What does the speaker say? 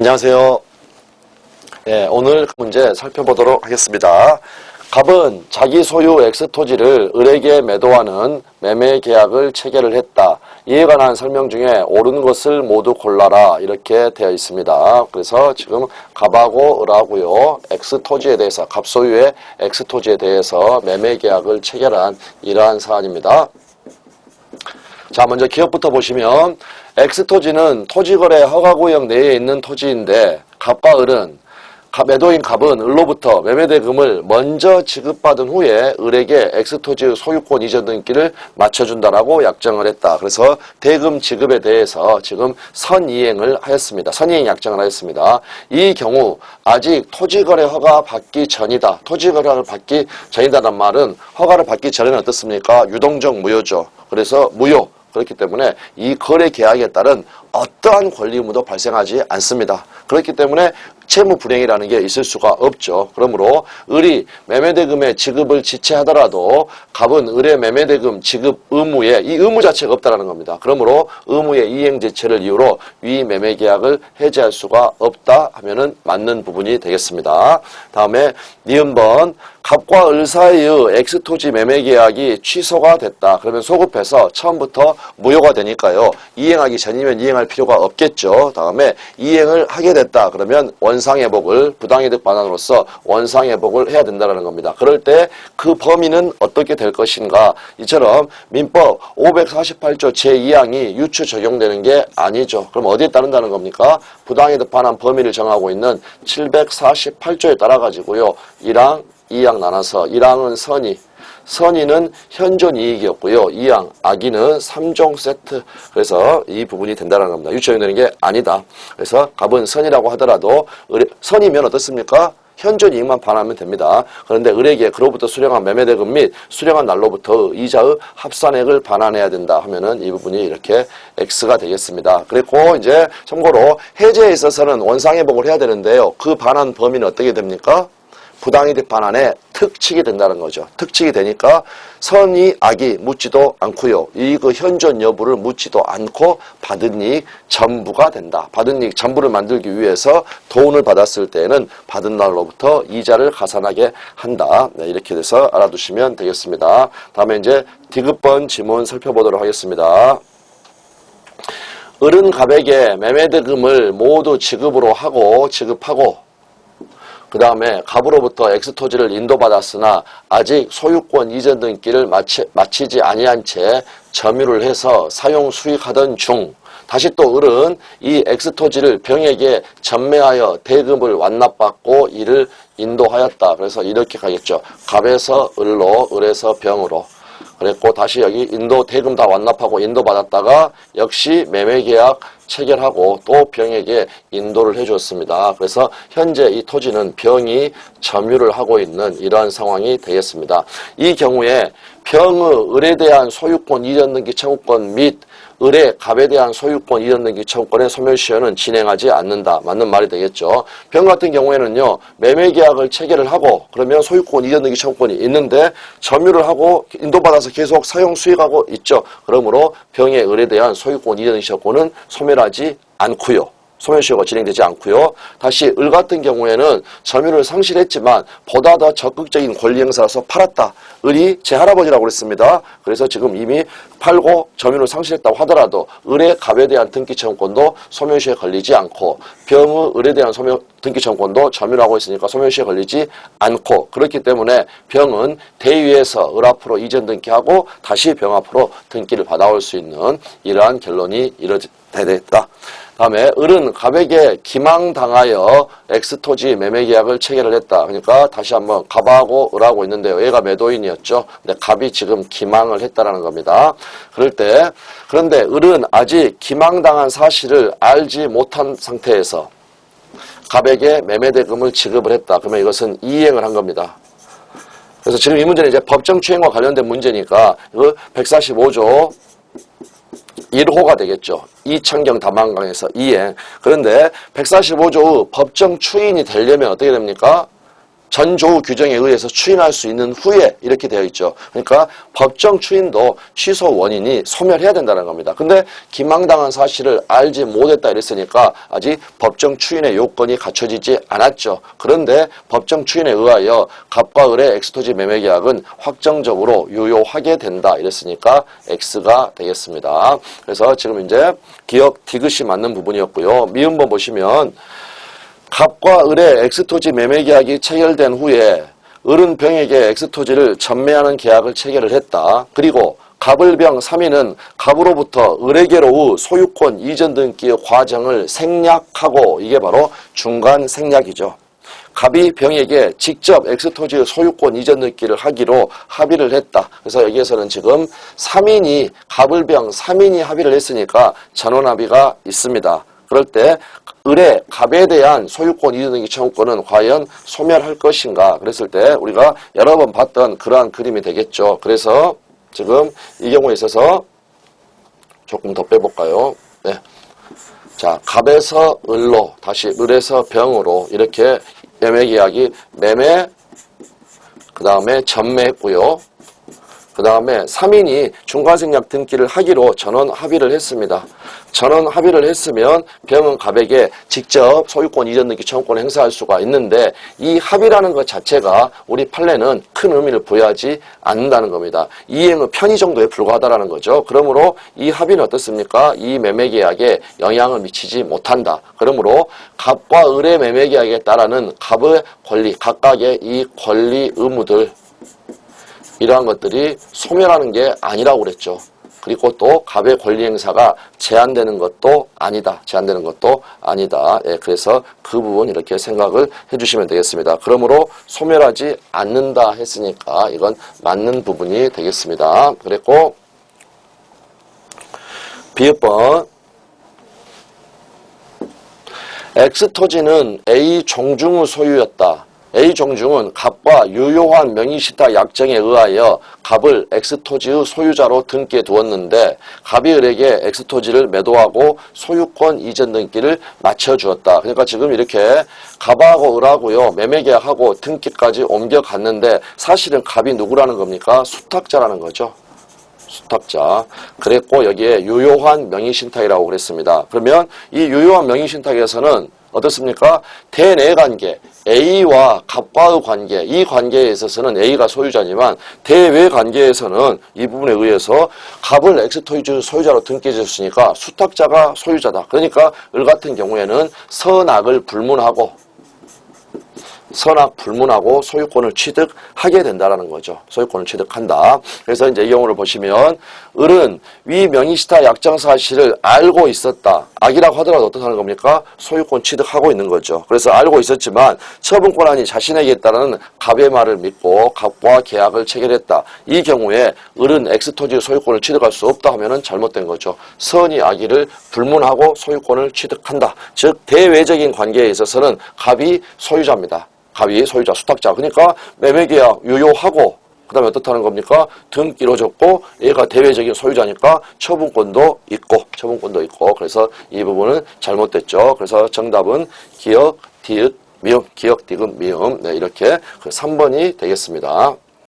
안녕하세요. 네, 오늘 문제 살펴보도록 하겠습니다. 갑은 자기 소유 X토지를 을에게 매도하는 매매 계약을 체결을 했다. 이에 관한 설명 중에 옳은 것을 모두 골라라 이렇게 되어 있습니다. 그래서 지금 갑하고 을하고요. X토지에 대해서 갑 소유의 X토지에 대해서 매매 계약을 체결한 이러한 사안입니다. 자, 먼저 기억부터 보시면 X토지는 토지거래 허가구역 내에 있는 토지인데 갑과 을은 매도인 갑은 을로부터 매매대금을 먼저 지급받은 후에 을에게 X토지의 소유권 이전 등기를 맞춰준다라고 약정을 했다. 그래서 대금 지급에 대해서 지금 선이행을 하였습니다. 선이행 약정을 하였습니다. 이 경우 아직 토지거래 허가 받기 전이다. 토지거래를 받기 전이다란 말은 허가를 받기 전에는 어떻습니까? 유동적 무효죠. 그래서 무효. 그렇기 때문에 이 거래 계약에 따른 어떠한 권리 의무도 발생하지 않습니다. 그렇기 때문에 채무 불이행이라는 게 있을 수가 없죠. 그러므로 을이 매매대금의 지급을 지체하더라도 갑은 을의 매매대금 지급 의무에 이 의무 자체가 없다라는 겁니다. 그러므로 의무의 이행 자체를 이유로 위 매매계약을 해지할 수가 없다 하면은 맞는 부분이 되겠습니다. 다음에 니은번 갑과 을 사이의 X토지 매매계약이 취소가 됐다. 그러면 소급해서 처음부터 무효가 되니까요. 이행하기 전이면 이행할 필요가 없겠죠. 다음에 이행을 하게 됐다. 그러면 원상회복을 부당이득 반환으로서 원상회복을 해야 된다는 겁니다. 그럴 때 그 범위는 어떻게 될 것인가. 이처럼 민법 548조 제2항이 유추 적용되는 게 아니죠. 그럼 어디에 따른다는 겁니까? 부당이득 반환 범위를 정하고 있는 748조에 따라 가지고요. 1항, 2항 나눠서 1항은 선의는 현존 이익이었고요. 2항, 악의는 3종 세트. 그래서 이 부분이 된다는 겁니다. 유추적용되는 게 아니다. 그래서 갑은 선이라고 하더라도 선이면 어떻습니까? 현존 이익만 반환하면 됩니다. 그런데 을에게 그로부터 수령한 매매대금 및 수령한 날로부터 이자의 합산액을 반환해야 된다 하면은 이 부분이 이렇게 X가 되겠습니다. 그리고 이제 참고로 해제에 있어서는 원상회복을 해야 되는데요. 그 반환 범위는 어떻게 됩니까? 부당이득 반환에 특칙이 된다는 거죠. 특칙이 되니까 선의, 악의 묻지도 않고요. 이익의 현존 여부를 묻지도 않고 받은 이익 전부가 된다. 받은 이익 전부를 만들기 위해서 돈을 받았을 때에는 받은 날로부터 이자를 가산하게 한다. 네, 이렇게 돼서 알아두시면 되겠습니다. 다음에 이제 디귿번 지문 살펴보도록 하겠습니다. 을은 갑에게 매매대금을 모두 지급하고 그 다음에 갑으로부터 X토지를 인도받았으나 아직 소유권 이전 등기를 마치지 아니한 채 점유를 해서 사용 수익하던 중 다시 또 을은 이 X토지를 병에게 전매하여 대금을 완납받고 이를 인도하였다. 그래서 이렇게 가겠죠. 갑에서 을로, 을에서 병으로. 그랬고 다시 여기 대금 다 완납하고 인도받았다가 역시 매매계약 체결하고 또 병에게 인도를 해줬습니다. 그래서 현재 이 토지는 병이 점유를 하고 있는 이러한 상황이 되겠습니다. 이 경우에 병의 을에 대한 소유권 이전 등기 청구권 및 을의 갑에 대한 소유권 이전 등기 청구권의 소멸시효는 진행하지 않는다. 맞는 말이 되겠죠. 병 같은 경우에는요. 매매계약을 체결을 하고 그러면 소유권 이전 등기 청구권이 있는데 점유를 하고 인도받아서 계속 사용 수익하고 있죠. 그러므로 병의 을에 대한 소유권 이전 등기 청구권은 소멸하지 않고요. 소멸시효가 진행되지 않고요. 다시 을 같은 경우에는 점유를 상실했지만 보다 더 적극적인 권리 행사라서 팔았다. 을이 제 할아버지라고 그랬습니다. 그래서 지금 이미 팔고 점유를 상실했다고 하더라도 을의 갑에 대한 등기 청구권도 소멸시효에 걸리지 않고 병의 을에 대한 등기 청구권도 점유를 하고 있으니까 소멸시효에 걸리지 않고 그렇기 때문에 병은 대위에서 을 앞으로 이전 등기하고 다시 병 앞으로 등기를 받아올 수 있는 이러한 결론이 이루어졌다. 다음에 을은 갑에게 기망당하여 X토지 매매계약을 체결을 했다. 그러니까 다시 한번 갑하고 을하고 있는데요. 얘가 매도인이었죠. 근데 갑이 지금 기망을 했다라는 겁니다. 그런데 을은 아직 기망당한 사실을 알지 못한 상태에서 갑에게 매매대금을 지급을 했다. 그러면 이것은 이행을 한 겁니다. 그래서 지금 이 문제는 이제 법정 추행과 관련된 문제니까 이거 145조 1호가 되겠죠. 이창경 담한강에서 이행. 그런데 145조의 법정 추인이 되려면 어떻게 됩니까? 전조후 규정에 의해서 추인할 수 있는 후에 이렇게 되어 있죠. 그러니까 법정 추인도 취소 원인이 소멸해야 된다는 겁니다. 근데 기망당한 사실을 알지 못했다 이랬으니까 아직 법정 추인의 요건이 갖춰지지 않았죠. 그런데 법정 추인에 의하여 갑과 을의 엑스토지 매매 계약은 확정적으로 유효하게 된다 이랬으니까 X가 되겠습니다. 그래서 지금 이제 기억 디귿이 맞는 부분이었고요. 미음번 보시면 갑과 을의 엑스토지 매매 계약이 체결된 후에 을은 병에게 엑스토지를 전매하는 계약을 체결을 했다. 그리고 갑을병 3인은 갑으로부터 을에게로 소유권 이전 등기의 과정을 생략하고 이게 바로 중간 생략이죠. 갑이 병에게 직접 엑스토지의 소유권 이전 등기를 하기로 합의를 했다. 그래서 여기에서는 지금 3인이 갑을병 3인이 합의를 했으니까 전원합의가 있습니다. 그럴 때 을의 갑에 대한 소유권 이전 등기 청구권은 과연 소멸할 것인가 그랬을 때 우리가 여러 번 봤던 그러한 그림이 되겠죠. 그래서 지금 이 경우에 있어서 조금 더 빼볼까요? 네. 자, 갑에서 을로 다시 을에서 병으로 이렇게 매매계약이 매매 그 다음에 전매했고요. 그 다음에 3인이 중간생략 등기를 하기로 전원 합의를 했습니다. 전원 합의를 했으면 병은 갑에게 직접 소유권 이전 등기 청구권을 행사할 수가 있는데 이 합의라는 것 자체가 우리 판례는 큰 의미를 부여하지 않는다는 겁니다. 이행은 편의 정도에 불과하다는 거죠. 그러므로 이 합의는 어떻습니까? 이 매매계약에 영향을 미치지 못한다. 그러므로 갑과 을의 매매계약에 따르는 갑의 권리, 각각의 이 권리 의무들 이러한 것들이 소멸하는 게 아니라고 그랬죠. 그리고 또 갑의 권리 행사가 제한되는 것도 아니다. 제한되는 것도 아니다. 예, 그래서 그 부분 이렇게 생각을 해주시면 되겠습니다. 그러므로 소멸하지 않는다 했으니까 이건 맞는 부분이 되겠습니다. 그랬고 B번 X토지는 A 종중의 소유였다. A 종중은 갑과 유효한 명의신탁 약정에 의하여 갑을 X토지의 소유자로 등기해 두었는데 갑이 을에게 X토지를 매도하고 소유권 이전 등기를 마쳐주었다. 그러니까 지금 이렇게 갑하고 을하고요 매매계약하고 등기까지 옮겨갔는데 사실은 갑이 누구라는 겁니까? 수탁자라는 거죠. 수탁자. 그랬고 여기에 유효한 명의신탁이라고 그랬습니다. 그러면 이 유효한 명의신탁에서는 어떻습니까? 대내 관계, A와 갑과의 관계, 이 관계에 있어서는 A가 소유자지만 대외 관계에서는 이 부분에 의해서 갑을 엑스토지 소유자로 등기해 줬으니까 수탁자가 소유자다. 그러니까 을 같은 경우에는 선악을 불문하고 소유권을 취득하게 된다라는 거죠. 소유권을 취득한다. 그래서 이제 이 경우를 보시면 을은 위 명의신탁 약정 사실을 알고 있었다. 악이라고 하더라도 어떻다는 겁니까? 소유권 취득하고 있는 거죠. 그래서 알고 있었지만 처분권한이 자신에게 있다는 갑의 말을 믿고 갑과 계약을 체결했다. 이 경우에 을은 X토지의 소유권을 취득할 수 없다 하면은 잘못된 거죠. 선이 악의를 불문하고 소유권을 취득한다. 즉 대외적인 관계에 있어서는 갑이 소유자입니다. 갑이 소유자, 수탁자. 그러니까 매매계약 유효하고 그 다음에 어떻다는 겁니까? 등기로 줬고 얘가 대외적인 소유자니까 처분권도 있고 그래서 이 부분은 잘못됐죠. 그래서 정답은 기역, 디귿, 미음, 기역, 디귿, 미음 네, 이렇게 3번이 되겠습니다.